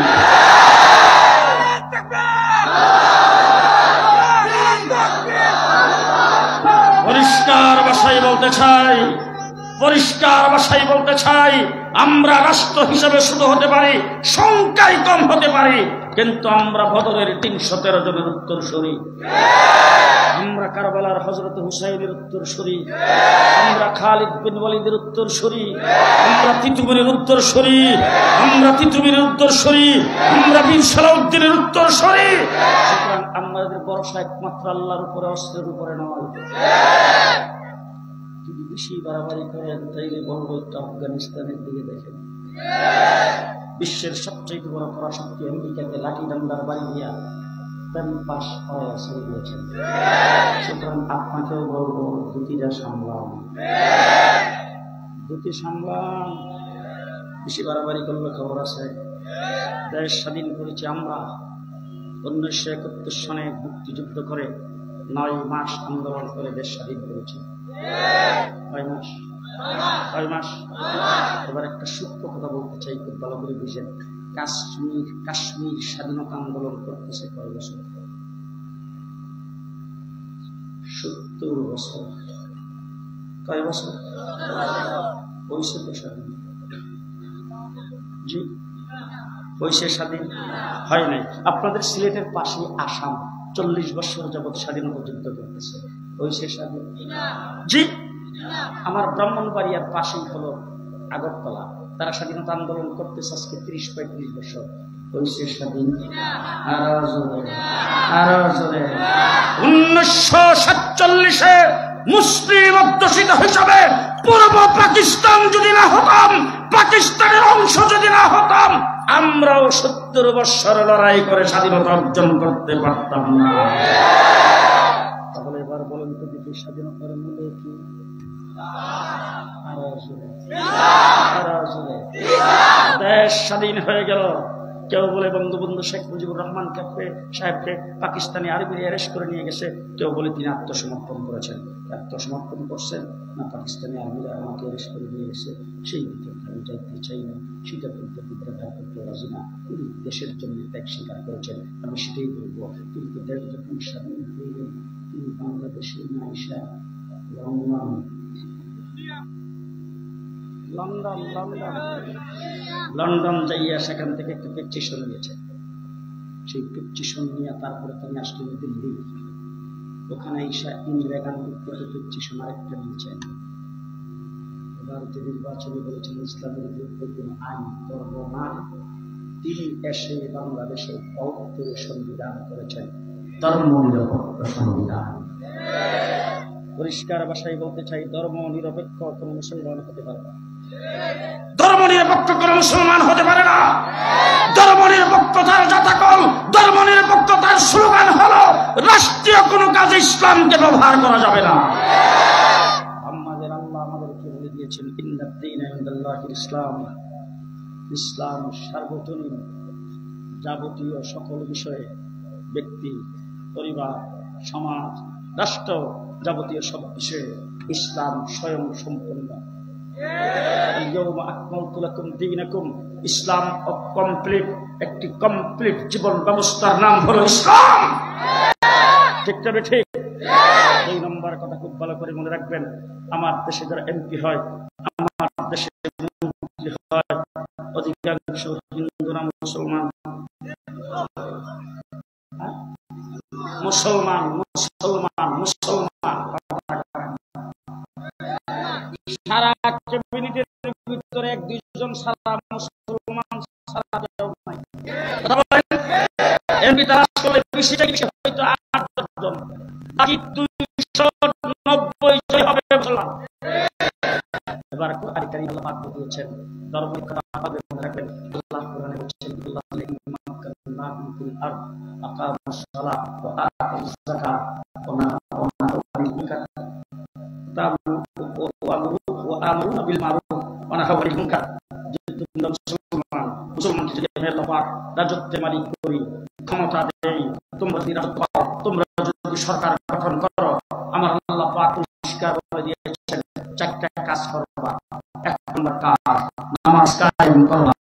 পরিষ্কার ভাষায় বলতে চাই, পরিষ্কার ভাষায় বলতে চাই, আমরা রাষ্ট্র হিসেবে শুধু হতে পারি, সংখ্যায় কম হতে পারি, কিন্তু আমরা বদরের 313 জনের উত্তরসূরি, আমরা কারবালার হযরত হুসাইনের উত্তরসূরি, আমরা খালিদ বিন ওয়ালিদের উত্তরসূরি, আমরা তিতুমিরের উত্তরসূরি, আমরা তিতুমিরের উত্তরসূরি, আমরা বীর সালাউদ্দিনের উত্তরসূরি। সুতরাং আমাদের ভরসা একমাত্র আল্লাহর উপরে, অস্ত্রের উপরে নয়। যদি বেশি বাড়াবাড়ি করেন তাইলে বলবো একটু আফগানিস্তানের দিকে দেখেন। বিশ্বের সবচেয়ে বড় পরাশক্তি আমেরিকাকে লাঠি ডান্ডার বাড়ি দিয়া পাস হয়ে ছেড়ে দিয়েছেন। সুতরাং আপনাকেও বলবো, দুটিটা সামলান, দুটি সামলান। বেশি বাড়াবাড়ি করলে খবর আছে। দেশ স্বাধীন করেছি আমরা 1971 সনে মুক্তিযুদ্ধ করে 9 মাস আন্দোলন করে দেশ স্বাধীন করেছি। 9 মাস, 9 মাস। এবার একটা সূক্ষ্ম কথা বলতে চাই, খুব ভালো করে বুঝেন। কাশ্মীর স্বাধীনতা আন্দোলন করতেছে কয় বছর? 70 বছর। কয় বছর হয়েছে তো স্বাধীন? জি, হয়েছে স্বাধীন? হয় নাই। আপনাদের সিলেটের পাশে আসাম 40 বছর যাবৎ স্বাধীনতা যুদ্ধ করতেছে, হয়েছে স্বাধীন? জি। আমার ব্রাহ্মণবাড়িয়ার পাশেই হলো আগরতলা, তারা স্বাধীনতা আন্দোলন করতেছে আজকে 30-35 বছর, হয়েছে স্বাধীন? আরো জোরে, আরো জোরে। 1947-এ মুসলিম অধ্যুষিত হিসাবে পূর্ব পাকিস্তান যদি না হতাম, পাকিস্তানের অংশ যদি না হতাম, আমরাও 70 বছর লড়াই করে স্বাধীনতা অর্জন করতে পারতাম না। তাহলে এবার বলেন তো দেখি, স্বাধীনতার মূল্য কি? দেশ স্বাধীন হয়ে গেল। কেউ বলে বঙ্গবন্ধু শেখ মুজিবুর রহমান সাহেবকে পাকিস্তানি আর্মি অ্যারেস্ট করে নিয়ে গেছে, কেউ বলে তিনি আত্মসমর্পণ করেছেন। আত্মসমর্পণ করছেন না পাকিস্তানি আর্মিরা আমাকে অ্যারেস্ট করে নিয়ে গেছে, সেই বিতর্কে আমি যাইতে চাই না, সেটা বলতে বিদ্যাঘাত করতে রাজি না। তিনি দেশের জন্য ত্যাগ স্বীকার করেছেন, আমি সেটাই বলবো। কিন্তু দেশ যখন স্বাধীন হয়ে গেল, তিনি বাংলাদেশে না এসে লন্ডন যাইয়া সেখান থেকে একটা পেটিশন নিয়েছে। সেই পেটিশন নিয়ে তারপরে তিনি আসলেন দিল্লি। ওখানে ঈশা ইন্দিরা গান্ধীর থেকে পেটিশন আরেকটা নিয়েছেন। ভারতের নির্বাচনে বলেছেন ইসলামের বিরুদ্ধে কোন আইন ধর্ম নাই। তিনি এসে বাংলাদেশে 72 সংবিধান করেছেন, ধর্ম নিরপেক্ষ সংবিধান। পরিষ্কার ভাষায় বলতে চাই, ধর্ম নিরপেক্ষ কোন মুসলমান হতে পারে না, ধর্ম নিরপেক্ষ কোন মুসলমান হতে পারে না। ধর্ম নিরপেক্ষতার জাতাকল, ধর্ম নিরপেক্ষতার স্লোগান হলো রাষ্ট্রীয় কোন কাজে ইসলামকে ব্যবহার করা যাবে না। আমাদের আল্লাহ আমাদেরকে বলে দিয়েছেন, ইন্নাদ দীনা ইনদাল্লাহিল ইসলাম। ইসলাম সার্বজনীন, যাবতীয় সকল বিষয়ে, ব্যক্তি, পরিবার, সমাজ, রাষ্ট্র, যাবতীয় সব বিষয়ে ইসলাম স্বয়ং সম্পূর্ণ। ইসলাম কমপ্লিট, একটি কমপ্লিট জীবন ব্যবস্থার নাম হলো ইসলাম। ঠিক তবে ঠিক দুই নম্বর কথা খুব ভালো করে মনে রাখবেন, আমার দেশে যারা এমপি হয়, আমার দেশে মন্ত্রী হয়, অধিকাংশ হিন্দুরা মুসলমান। মুসলমান মুসলমান মুসলমান সারা ক্যাবিনেটের ভিতরে এক দুইজন সারা মুসলমান সারা নাই। এমপি তারা আসলে হয়তো 8 জন, বাকি 290 জন হবে মুসলমান। এবার আরেকটা আল্লাহ পাক দিয়েছেন ধর্ম কথা মনে রাখবেন। আল্লাহ কোরআনে বলেছেন আল্লাহ ইমাম ফিল আরদ আকামাস সালাহ ওয়া আতাউজ যাকাত ওয়া নাহাউ আনিল মুনকার ওয়া আমারুনা বিল মারুফ ওয়া নাহাউ আনিল মুনকার। যদি তোমরা মুসলমান যদি আল্লাহ পাক রাজত্বের মালিক করি, ক্ষমতা দেই, তোমরা যদি রাজত্ব পাও, তোমরা যদি সরকার গঠন করো, আমার আল্লাহ পাক পরিষ্কার করে দিয়েছেন 4টা কাজ করবা। 1 নম্বর কাজ নামাজ কায়েম করবা।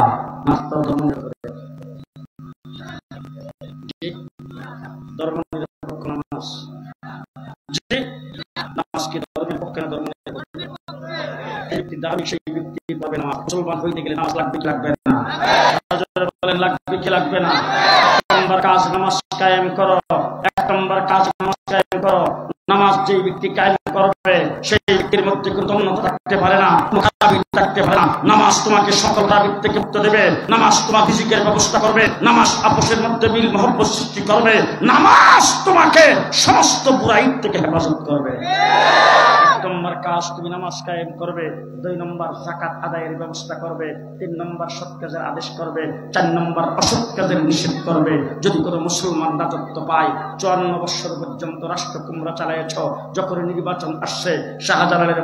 ধর্ম নিরপেক্ষ নামাজ, যে নামাজ কি ধর্মের পক্ষে না ধর্ম ব্যক্তি দাবি সেই ব্যক্তি পাবে না। মুসলমান হইতে গেলে নামাজ লাগবে কি লাগবে না? বলেন লাগবে কি লাগবে না? 1 নম্বর কাজ নামাজ কায়েম করো। 1 নম্বর কাজ নামাজ কায়েম করো। নামাজ যে ব্যক্তি কায়েম করবে সেই ব্যক্তির মধ্যে কোনো দ্বন্দ্ব থাকতে পারে না, থাকতে পারে না। নামাজ তোমাকে সকল দাবির থেকে মুক্ত দেবে। নামাজ তোমার রিজিকের ব্যবস্থা করবে। নামাজ আপোষের মধ্যে মিল মহব্বত সৃষ্টি করবে। নামাজ তোমাকে সমস্ত বুরাই থেকে হেফাজত করবে। 1 নম্বর কাজ তুমি নামাজ কায়েম করবে। 2 নম্বর যাকাত আদায়ের ব্যবস্থা করবে। 3 নম্বর সৎ কাজের আদেশ করবে। 4 নম্বর অসৎ কাজের নিষেধ করবে। যদি কোনো মুসলমান রাজত্ব পায়, 54 বছর পর্যন্ত রাষ্ট্র কুমড়া চালাইছ, যখন নির্বাচন আসছে শাহজালালের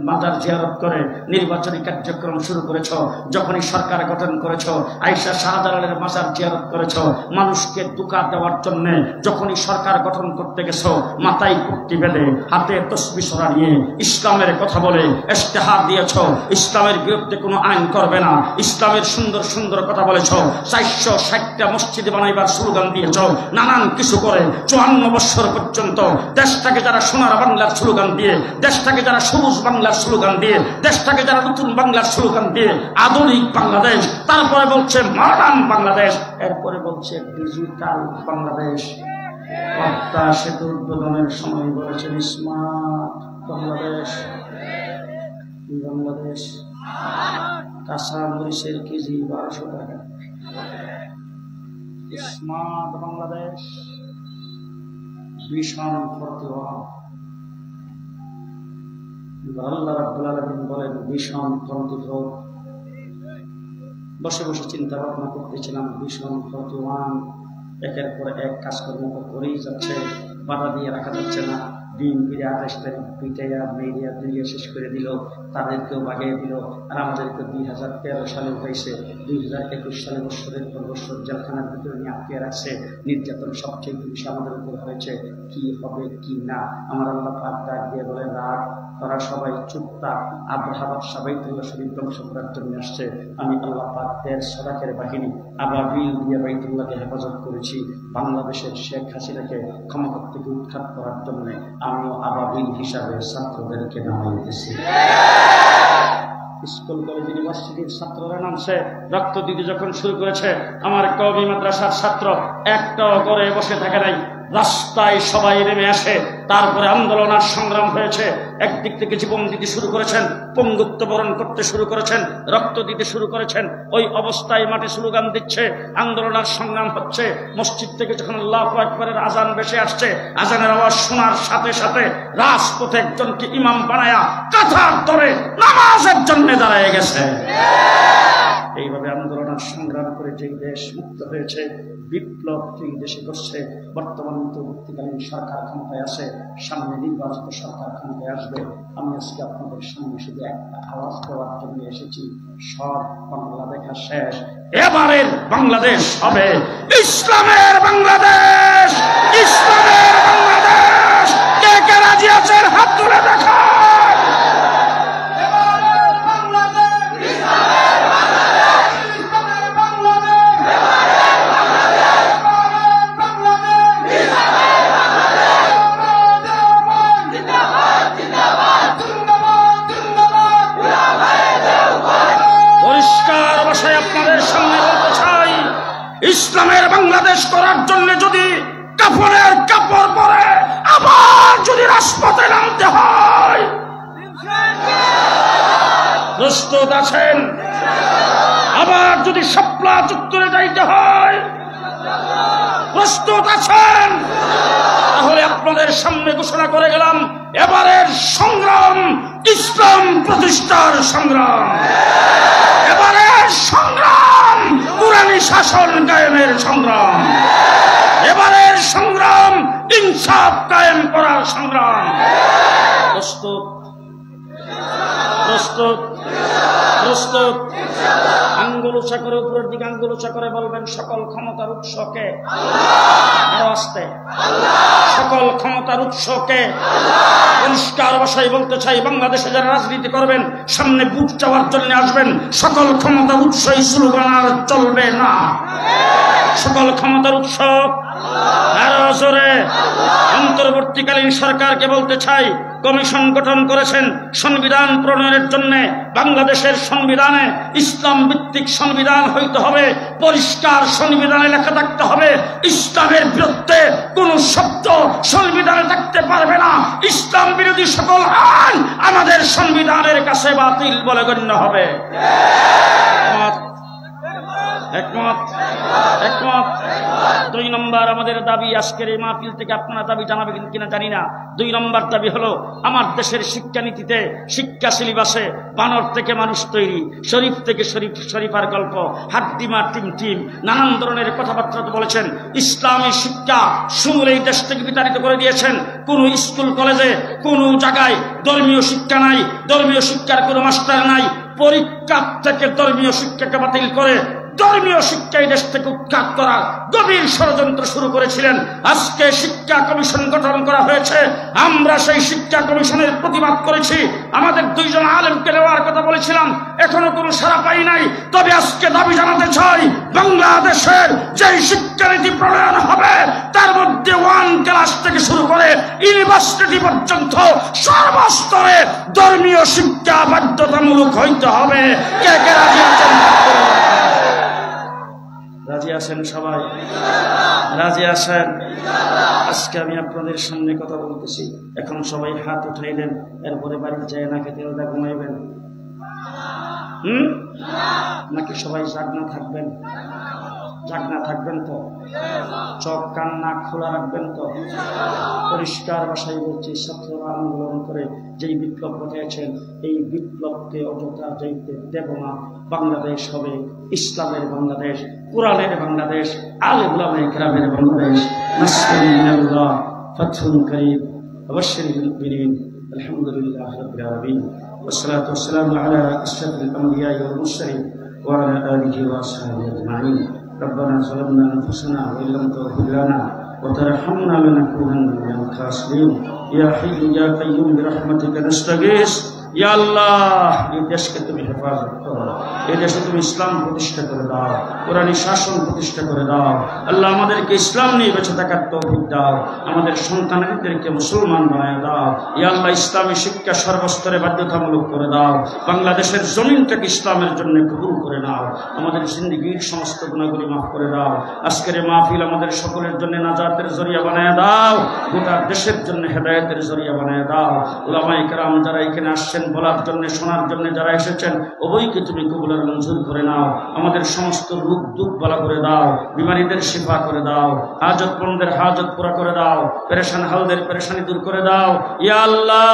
মাজার জিয়ারত করে নির্বাচনী কার্যক্রম শুরু করেছ, যখনই সরকার গঠন করেছ আয়েশা শাহজালালের মাজার জিয়ারত করেছ মানুষকে ধোঁকা দেওয়ার জন্য। যখনই সরকার গঠন করতে গেছো মাথায় কুর্তি বেঁধে হাতে তসবিহ সরা নিয়ে ইসলামের কথা বলে ইশতেহার দিয়েছ, ইসলামের বিরুদ্ধে কোনো আইন করবে না, ইসলামের সুন্দর সুন্দর কথা বলেছ, 460টা মসজিদ বানাইবার স্লোগান দিয়েছ, নানান কিছু করে 54 বছর পর্যন্ত দেশটাকে যারা সোনার বাংলার স্লোগান দিয়ে, দেশটাকে যারা সবুজ বাংলার স্লোগান দিয়ে, দেশটাকে যারা নতুন বাংলার স্লোগান দিয়ে আধুনিক বাংলাদেশ, তারপরে বলছে মডার্ন বাংলাদেশ, এরপরে বলছে ডিজিটাল বাংলাদেশ। পদ্মা সেতু উদ্বোধনের সময় বলেছেন স্মার্ট বাংলাদেশ। বাংলাদেশ কাঁচা মরিচের কেজি 1200 টাকা। স্মার্ট বাংলাদেশ ভীষণ ফতোয়া। আল্লাহ রাব্বুল আলামিন বলেন ভীষণ ফতোয়া। বসে বসে চিন্তা ভাবনা করতেছিলাম, ভীষণ ফতোয়ান একের পর এক কাজকর্ম করেই যাচ্ছে, বাধা দিয়ে রাখা যাচ্ছে না। দিন ফিরে 28 তারিখ পিটাইয়া মেরিয়া দুইয়া শেষ করে দিল, তাদেরকেও বাগিয়ে দিল। আর আমাদেরকে 2013 সালে হয়েছে, 2021 সালে বছরের পর বছর জেলখানার ভিতরে নিয়ে আটকে রাখছে। নির্যাতন সবচেয়ে বেশি আমাদের উপর হয়েছে। কি হবে কি না, আমার আল্লাহ পাক ডাক দিয়ে বলে রাগ, তারা সবাই চুপ থাক। আব্রাহা বাদশা বাইতুল্লাহ শরীফ ধ্বংস করার জন্য আসছে। আমি আল্লাহ পাক এর সদাকের বাহিনী আবাবিল দিয়ে বাইতুল্লাহকে হেফাজত করেছি। বাংলাদেশের শেখ হাসিনাকে ক্ষমতা থেকে উৎখাত করার জন্য আমিও আবাবিল হিসাবে ছাত্রদেরকে নামাইতেছি। স্কুল কলেজ ইউনিভার্সিটির ছাত্ররা নামছে, রক্ত দিতে যখন শুরু করেছে, আমার কওমি মাদ্রাসার ছাত্র একটাও করে বসে থাকে নাই, রাস্তায় সবাই নেমে আসে। তারপরে আন্দোলন আর সংগ্রাম হয়েছে। একদিক থেকে জীবন দিতে শুরু করেছেন, পঙ্গুত্ব বরণ করতে শুরু করেছেন, রক্ত দিতে শুরু করেছেন। ওই অবস্থায় মাঠে স্লোগান দিচ্ছে, আন্দোলন আর সংগ্রাম হচ্ছে। মসজিদ থেকে যখন আল্লাহু আকবারের আজান ভেসে আসছে, আজানের আওয়াজ শোনার সাথে সাথে রাজপথে একজনকে ইমাম বানায়া কাঁথার ধরে নামাজের জন্য দাঁড়ায় গেছে। এইভাবে আন্দোলন আর সংগ্রাম করে যেই দেশ মুক্ত হয়েছে, বিপ্লব যেই দেশে করছে, বর্তমান অন্তর্বর্তীকালীন সরকার ক্ষমতায় আছে, সামনে নির্বাচিত সরকার ক্ষমতায় আসবে। আমি আজকে আপনাদের সামনে শুধু একটা আওয়াজ দেওয়ার জন্য এসেছি, সব বাংলা দেখা শেষ, এবারের বাংলাদেশ হবে ইসলামের বাংলাদেশ। ইসলামের বাংলাদেশ কে কে রাজি আছেন হাত তুলে দেখা। ইসলামের বাংলাদেশ করার জন্য যদি কাফনের কাপড় পরে আবার যদি রাজপথে নামতে হয়, প্রস্তুত আছেন? আবার যদি শাপলা চত্বরে যাইতে হয়, প্রস্তুত আছেন? তাহলে আপনাদের সামনে ঘোষণা করে গেলাম, এবারের সংগ্রাম ইসলাম প্রতিষ্ঠার সংগ্রাম, এবারের সংগ্রাম কুরআনী শাসন কায়েমের সংগ্রাম, এবারের সংগ্রাম ইনসাফ কায়েম করার সংগ্রাম। প্রস্তুত? প্রস্তুত? প্রস্তুত? আঙ্গুল উঁচা করে, উপরের দিকে আঙ্গুল উঁচা করে বলবেন, সকল ক্ষমতার উৎসকে। আরো আসতে, সকল ক্ষমতার উৎসকে। পরিষ্কার ভাষায় বলতে চাই, বাংলাদেশে যারা রাজনীতি করবেন সামনে বুট চাওয়ার জন্য আসবেন, সকল ক্ষমতার উৎস এই স্লোগান আর চলবে না। সকল ক্ষমতার উৎস আরো জোরে। অন্তর্বর্তীকালীন সরকারকে বলতে চাই, কমিশন গঠন করেছেন সংবিধান প্রণয়নের জন্য। বাংলাদেশের সংবিধানে ইসলাম ভিত্তিক সংবিধান হইতে হবে, পরিষ্কার সংবিধানে লেখা থাকতে হবে, ইসলামের বিরুদ্ধে কোন শব্দ সংবিধানে থাকতে পারবে না। ইসলাম বিরোধী সকল আইন আমাদের সংবিধানের কাছে বাতিল বলে গণ্য হবে। একমত? একমত? 2 নম্বর আমাদের দাবি, আজকের এই মাহফিল থেকে আপনারা দাবি জানাবেন কিনা জানি না। 2 নম্বর দাবি হলো, আমার দেশের শিক্ষানীতিতে, শিক্ষা সিলেবাসে বানর থেকে মানুষ তৈরি, শরীফ থেকে শরীফার গল্প, হাড্ডিমা টিম টিম, নানান ধরনের কথাবার্তা বলেছেন। ইসলামী শিক্ষা সমূলে এই দেশ থেকে বিতাড়িত করে দিয়েছেন। কোন স্কুল কলেজে কোন জায়গায় ধর্মীয় শিক্ষা নাই, ধর্মীয় শিক্ষার কোনো মাস্টার নাই। পরীক্ষা থেকে ধর্মীয় শিক্ষাকে বাতিল করে ধর্মীয় শিক্ষা এই দেশ থেকে উৎখাত করা গভীর ষড়যন্ত্র শুরু করেছিলেন। আজকে শিক্ষা কমিশন গঠন করা হয়েছে, আমরা সেই শিক্ষা কমিশনের প্রতিবাদ করেছি। আমাদের 2 জন আলেমকে নেওয়ার কথা বলেছিলাম, এখনো কোনো সাড়া পাই নাই। তবে আজকে দাবি জানাতে চাই, বাংলাদেশের যে শিক্ষানীতি প্রণয়ন হবে তার মধ্যে 1 ক্লাস থেকে শুরু করে ইউনিভার্সিটি পর্যন্ত সর্বস্তরে ধর্মীয় শিক্ষা বাধ্যতামূলক হইতে হবে। কে কে রাজি আছেন? রাজি আছেন সবাই? রাজি আছেন? আজকে আমি আপনাদের সামনে কথা বলতেছি, এখন সবাই হাত উঠাইলেন, এরপরে বাড়ি যায় না খেতে ওটা ঘুমাইবেন? নাকি সবাই জাগনা থাকবেন? জাগনা থাকবেন তো? চোখ কান নাক খোলা রাখবেন তো? পরিষ্কার ভাষায় বলছি, ছাত্ররা আন্দোলন করে যেই বিপ্লব ঘটিয়েছেন, এই বিপ্লবকে অযথা যাইতে দেব না। বাংলাদেশ হবে ইসলামের বাংলাদেশ, কোরআনের বাংলাদেশ, আলে উলামায়ে কেরামের বাংলাদেশ। নাসরুন মিনাল্লাহ, ফাতহুন করিম, ওয়াবাশশিরিল মুমিনিন। আলহামদুলিল্লাহি রাব্বিল আলামিন, ওয়াসসালাতু ওয়াসসালামু আলা আশরাফিল আমবিয়া'i ওয়াল মুরসালিন ওয়া আলা আলিহি ওয়া আসহাবিহি আজমাইন। ربنا ظلمنا أنفسنا وإن لم تغفر لنا وترحمنا لنكونن من الخاسرين يا حي يا قيوم برحمتك نستغيث। ইয়া আল্লাহ, এই দেশকে তুমি হেফাজত করো, এই দেশে তুমি ইসলাম প্রতিষ্ঠা করে দাও, কোরআনী শাসন প্রতিষ্ঠা করে দাও। আল্লাহ, আমাদেরকে ইসলাম নিয়ে বেঁচে থাকার তৌফিক দাও, আমাদের সন্তানদেরকে মুসলমান বানায় দাও। ইয়া আল্লাহ, ইসলামী শিক্ষা সর্বস্তরে বাধ্যতামূলক করে দাও। বাংলাদেশের জমিনটাকে ইসলামের জন্য কবুল করে নাও, আমাদের জিন্দেগীর সমস্ত গুনাহগুলি মাফ করে দাও। আজকের এই মাহফিল আমাদের সকলের জন্য নাজাতের জরিয়া বানায় দাও, গোটা দেশের জন্য হেদায়েতের জরিয়া বানায় দাও। উলামায়ে কেরাম যারা এখানে আসছেন বলার জন্য, শোনার জন্য যারা এসেছেন, উভয়কে তুমি কবুল আর মঞ্জুর করে নাও। আমাদের সমস্ত রোগ দুঃখ ভালো করে দাও, বিমারীদের শিফা করে দাও, হাজতমন্দের হাজত পুরা করে দাও, পেরেশান হালদের পেরেশানি দূর করে দাও। ইয়া আল্লাহ,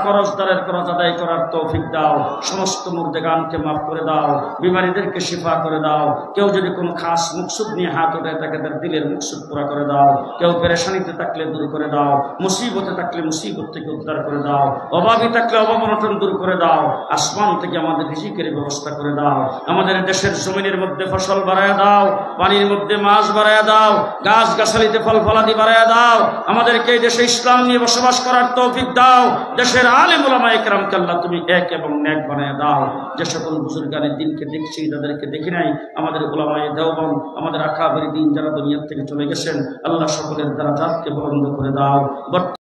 করজদারের করজ আদায় করার তৌফিক দাও, সমস্ত মুর্দেগানকে মাফ করে দাও, বিমারীদেরকে শিফা করে দাও। কেউ যদি কোনো খাস মুকসুদ নিয়ে হাত ওঠায় তাকে তার দিলের মুকসুদ পুরা করে দাও। কেউ পেরেশানিতে থাকলে দূর করে দাও, মুসিবতে থাকলে মুসিবত থেকে উদ্ধার করে দাও, অভাবী থাকলে অভাব অনটন দূর করে দাও। আসমান থেকে আমাদের রিজিকের ব্যবস্থা করে দাও, আমাদের দেশের জমিনের মধ্যে ফসল বাড়ায় দাও, পানির মধ্যে মাছ বাড়ায় দাও, গাছ গাছালিতে ফল ফলাদি বাড়ায় দাও। আমাদেরকে এই দেশে ইসলাম নিয়ে বসবাস করার তৌফিক দাও। দেশের আলেম উলামায়ে কেরামকে আল্লাহ তুমি এক এবং নেক বানায় দাও। যে সকল বুজুর্গানের দিনকে দেখছি, তাদেরকে দেখি নাই, আমাদের উলামায়ে দেওবন্দ, আমাদের আকাবের দিন যারা দুনিয়া থেকে চলে গেছেন, আল্লাহ সকলের দ্বারা জাতকে বুলন্দ করে দাও।